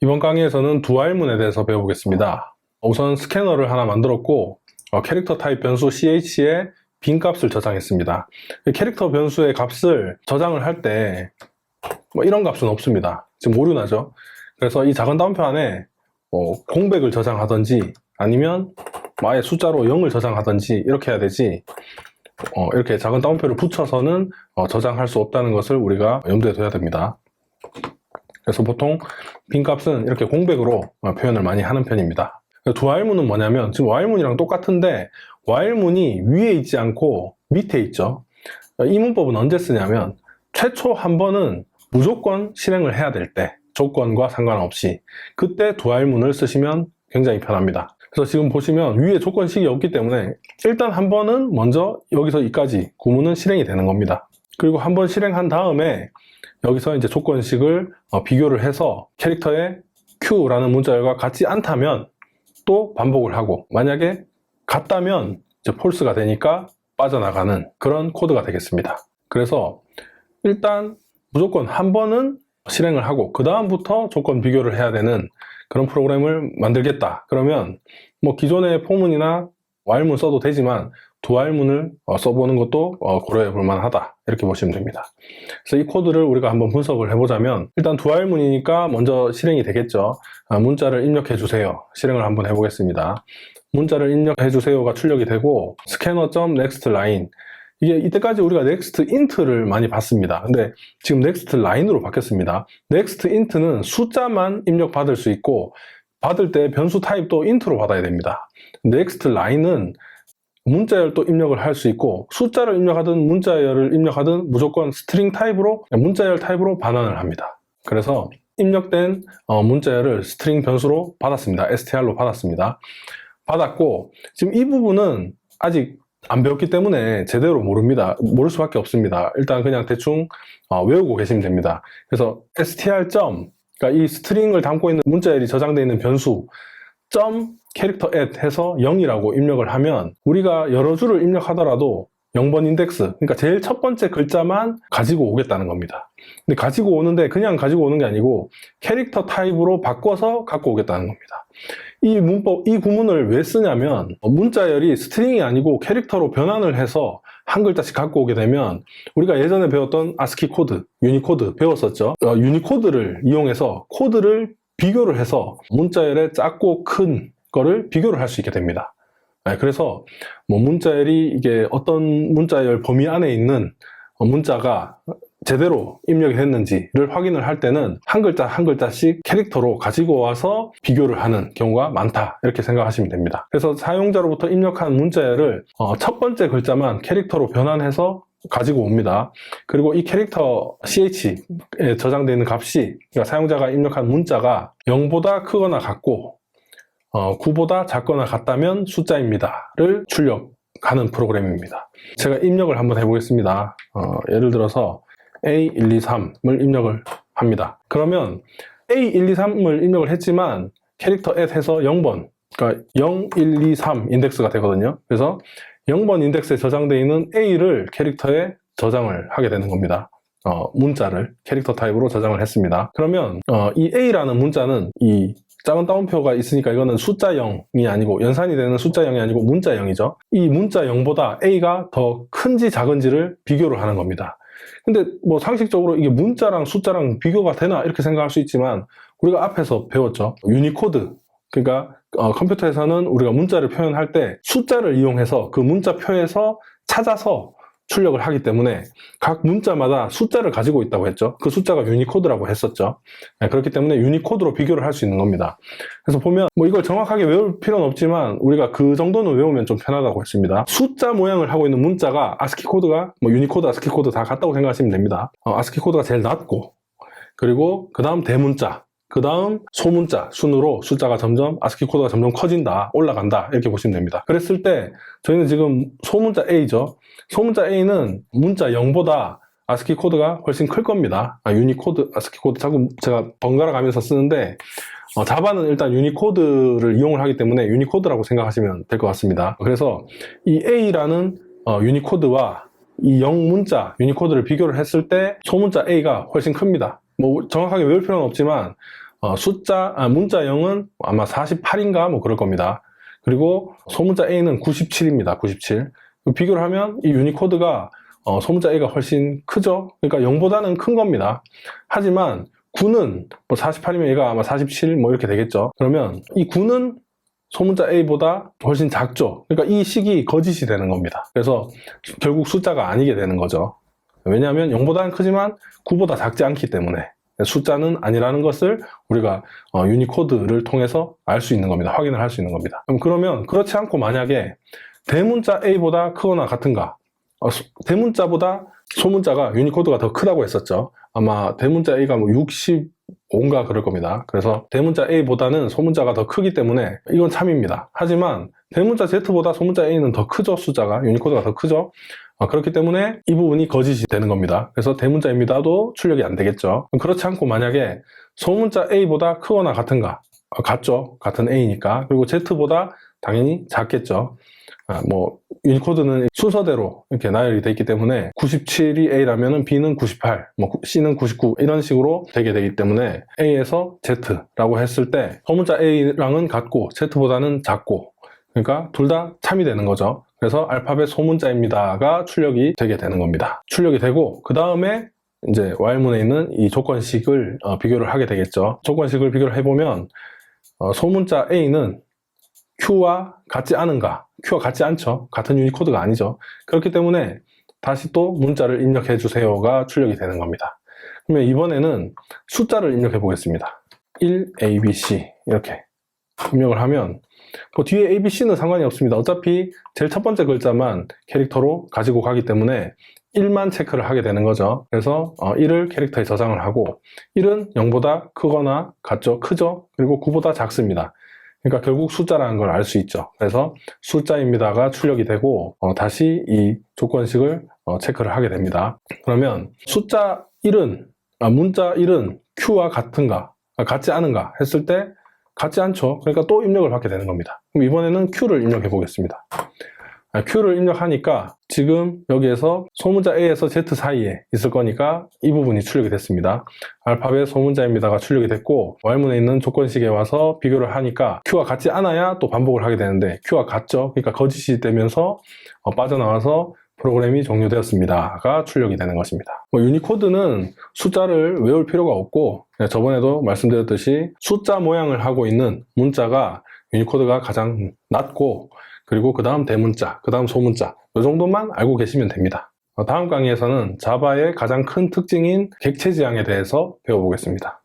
이번 강의에서는 두알문에 대해서 배워보겠습니다. 우선 스캐너를 하나 만들었고 캐릭터 타입 변수 ch에 빈 값을 저장했습니다. 캐릭터 변수의 값을 저장을 할 때 이런 값은 없습니다. 지금 오류나죠? 그래서 이 작은 따옴표 안에 공백을 저장하든지 아니면 아예 숫자로 0을 저장하든지 이렇게 해야 되지, 이렇게 작은 따옴표를 붙여서는 저장할 수 없다는 것을 우리가 염두에 둬야 됩니다. 그래서 보통 빈값은 이렇게 공백으로 표현을 많이 하는 편입니다. 두알문은 뭐냐면 지금 while문이랑 똑같은데 while문이 위에 있지 않고 밑에 있죠. 이 문법은 언제 쓰냐면 최초 한 번은 무조건 실행을 해야 될 때, 조건과 상관없이 그때 두알문을 쓰시면 굉장히 편합니다. 그래서 지금 보시면 위에 조건식이 없기 때문에 일단 한 번은 먼저 여기서 이까지 구문은 실행이 되는 겁니다. 그리고 한 번 실행한 다음에 여기서 이제 조건식을 비교를 해서 캐릭터의 Q라는 문자열과 같지 않다면 또 반복을 하고, 만약에 같다면 이제 false가 되니까 빠져나가는 그런 코드가 되겠습니다. 그래서 일단 무조건 한 번은 실행을 하고 그 다음부터 조건 비교를 해야 되는 그런 프로그램을 만들겠다. 그러면 기존의 포문이나 while문 써도 되지만 두알문을 써보는 것도 고려해 볼 만하다, 이렇게 보시면 됩니다. 그래서 이 코드를 우리가 한번 분석을 해보자면, 일단 두알문이니까 먼저 실행이 되겠죠. 문자를 입력해 주세요. 실행을 한번 해보겠습니다. 문자를 입력해 주세요가 출력이 되고 scanner.nextLine, 이게 이때까지 우리가 nextint를 많이 봤습니다. 근데 지금 nextline으로 바뀌었습니다. nextint는 숫자만 입력받을 수 있고 받을 때 변수 타입도 int로 받아야 됩니다. nextline은 문자열도 입력을 할 수 있고 숫자를 입력하든 문자열을 입력하든 무조건 스트링 타입으로, 문자열 타입으로 반환을 합니다. 그래서 입력된 문자열을 스트링 변수로 받았습니다. str로 받았습니다. 받았고 지금 이 부분은 아직 안 배웠기 때문에 제대로 모릅니다. 모를 수밖에 없습니다. 일단 그냥 대충 외우고 계시면 됩니다. 그래서 str. 그러니까 이 스트링을 담고 있는 문자열이 저장되어 있는 변수 캐릭터 at 해서 0이라고 입력을 하면 우리가 여러 줄을 입력하더라도 0번 인덱스, 그러니까 제일 첫 번째 글자만 가지고 오겠다는 겁니다. 근데 가지고 오는데 그냥 가지고 오는 게 아니고 캐릭터 타입으로 바꿔서 갖고 오겠다는 겁니다. 이 구문을 왜 쓰냐면 문자열이 스트링이 아니고 캐릭터로 변환을 해서 한 글자씩 갖고 오게 되면 우리가 예전에 배웠던 ASCII 코드, 유니코드 배웠었죠. 유니코드를 이용해서 코드를 비교를 해서 문자열의 작고 큰 거를 비교를 할 수 있게 됩니다. 그래서 문자열이 이게 어떤 문자열 범위 안에 있는 문자가 제대로 입력이 됐는지를 확인을 할 때는 한 글자 한 글자씩 캐릭터로 가지고 와서 비교를 하는 경우가 많다, 이렇게 생각하시면 됩니다. 그래서 사용자로부터 입력한 문자열을 첫 번째 글자만 캐릭터로 변환해서 가지고 옵니다. 그리고 이 캐릭터 ch에 저장되어 있는 값이, 그러니까 사용자가 입력한 문자가 0보다 크거나 같고 9보다 작거나 같다면 숫자입니다를 출력하는 프로그램입니다. 제가 입력을 한번 해보겠습니다. 예를 들어서 A123을 입력을 합니다. 그러면 A123을 입력을 했지만 캐릭터 at 해서 0번, 그러니까 0, 1, 2, 3 인덱스가 되거든요. 그래서 0번 인덱스에 저장되어 있는 A를 캐릭터에 저장을 하게 되는 겁니다. 문자를 캐릭터 타입으로 저장을 했습니다. 그러면 이 A라는 문자는 이 작은 따옴표가 있으니까 이거는 숫자 0이 아니고, 연산이 되는 숫자 0이 아니고 문자 0이죠. 이 문자 0보다 A가 더 큰지 작은지를 비교를 하는 겁니다. 근데 상식적으로 이게 문자랑 숫자랑 비교가 되나 이렇게 생각할 수 있지만, 우리가 앞에서 배웠죠. 유니코드. 그러니까 컴퓨터에서는 우리가 문자를 표현할 때 숫자를 이용해서 그 문자표에서 찾아서 출력을 하기 때문에 각 문자마다 숫자를 가지고 있다고 했죠. 그 숫자가 유니코드라고 했었죠. 그렇기 때문에 유니코드로 비교를 할 수 있는 겁니다. 그래서 보면 이걸 정확하게 외울 필요는 없지만 우리가 그 정도는 외우면 좀 편하다고 했습니다. 숫자 모양을 하고 있는 문자가 ASCII 코드가 유니코드, ASCII 코드 다 같다고 생각하시면 됩니다. ASCII 코드가 제일 낮고, 그리고 그 다음 대문자, 그 다음 소문자 순으로 숫자가 점점, ASCII 코드가 점점 커진다, 올라간다, 이렇게 보시면 됩니다. 그랬을 때 저희는 지금 소문자 A죠. 소문자 A는 문자 0보다 ASCII 코드가 훨씬 클 겁니다. 유니코드, ASCII 코드 자꾸 제가 번갈아 가면서 쓰는데 자바는 일단 유니코드를 이용을 하기 때문에 유니코드라고 생각하시면 될 것 같습니다. 그래서 이 A라는 유니코드와 이 0문자 유니코드를 비교를 했을 때 소문자 A가 훨씬 큽니다. 정확하게 외울 필요는 없지만 문자 0은 아마 48인가 뭐 그럴 겁니다. 그리고 소문자 A는 97입니다. 97. 비교를 하면 이 유니코드가 소문자 A가 훨씬 크죠? 그러니까 0보다는 큰 겁니다. 하지만 9는 뭐 48이면 얘가 아마 47 뭐 이렇게 되겠죠. 그러면 이 9는 소문자 A보다 훨씬 작죠. 그러니까 이 식이 거짓이 되는 겁니다. 그래서 결국 숫자가 아니게 되는 거죠. 왜냐하면 0보다는 크지만 9보다 작지 않기 때문에 숫자는 아니라는 것을 우리가 유니코드를 통해서 알 수 있는 겁니다. 확인을 할 수 있는 겁니다. 그러면 그렇지 않고 만약에 대문자 A보다 크거나 같은가, 대문자보다 소문자가 유니코드가 더 크다고 했었죠. 아마 대문자 A가 뭐 65인가 그럴 겁니다. 그래서 대문자 A보다는 소문자가 더 크기 때문에 이건 참입니다. 하지만 대문자 Z보다 소문자 A는 더 크죠. 숫자가 유니코드가 더 크죠. 그렇기 때문에 이 부분이 거짓이 되는 겁니다. 그래서 대문자입니다도 출력이 안 되겠죠. 그렇지 않고 만약에 소문자 A보다 크거나 같은가, 같죠. 같은 A니까. 그리고 Z보다 당연히 작겠죠. 뭐 유니코드는 순서대로 이렇게 나열이 되어 있기 때문에 97이 A라면 B는 98, 뭐 C는 99 이런 식으로 되기 때문에 A에서 Z라고 했을 때 소문자 A랑은 같고 Z보다는 작고, 그러니까 둘 다 참이 되는 거죠. 그래서 알파벳 소문자입니다가 출력이 되게 되는 겁니다. 출력이 되고 그 다음에 이제 while문에 있는 이 조건식을 비교를 하게 되겠죠. 조건식을 비교를 해보면 소문자 A는 Q와 같지 않은가? Q와 같지 않죠. 같은 유니코드가 아니죠. 그렇기 때문에 다시 또 문자를 입력해 주세요가 출력이 되는 겁니다. 그러면 이번에는 숫자를 입력해 보겠습니다. 1, A, B, C 이렇게 입력을 하면 뒤에 A, B, C는 상관이 없습니다. 어차피 제일 첫 번째 글자만 캐릭터로 가지고 가기 때문에 1만 체크를 하게 되는 거죠. 그래서 1을 캐릭터에 저장을 하고 1은 0보다 크거나 같죠. 크죠. 그리고 9보다 작습니다. 그러니까 결국 숫자라는 걸 알 수 있죠. 그래서 숫자입니다가 출력이 되고 다시 이 조건식을 체크를 하게 됩니다. 그러면 숫자 1은 문자 1은 Q와 같은가 같지 않은가 했을 때 같지 않죠. 그러니까 또 입력을 받게 되는 겁니다. 그럼 이번에는 Q를 입력해 보겠습니다. Q를 입력하니까 지금 여기에서 소문자 A에서 Z 사이에 있을 거니까 이 부분이 출력이 됐습니다. 알파벳 소문자입니다가 출력이 됐고 while문에 있는 조건식에 와서 비교를 하니까 Q와 같지 않아야 또 반복을 하게 되는데 Q와 같죠. 그러니까 거짓이 되면서 빠져나와서 프로그램이 종료되었습니다가 출력이 되는 것입니다. 유니코드는 숫자를 외울 필요가 없고 저번에도 말씀드렸듯이 숫자 모양을 하고 있는 문자가 유니코드가 가장 낮고 그리고 그 다음 대문자, 그 다음 소문자 이 정도만 알고 계시면 됩니다. 다음 강의에서는 자바의 가장 큰 특징인 객체 지향에 대해서 배워보겠습니다.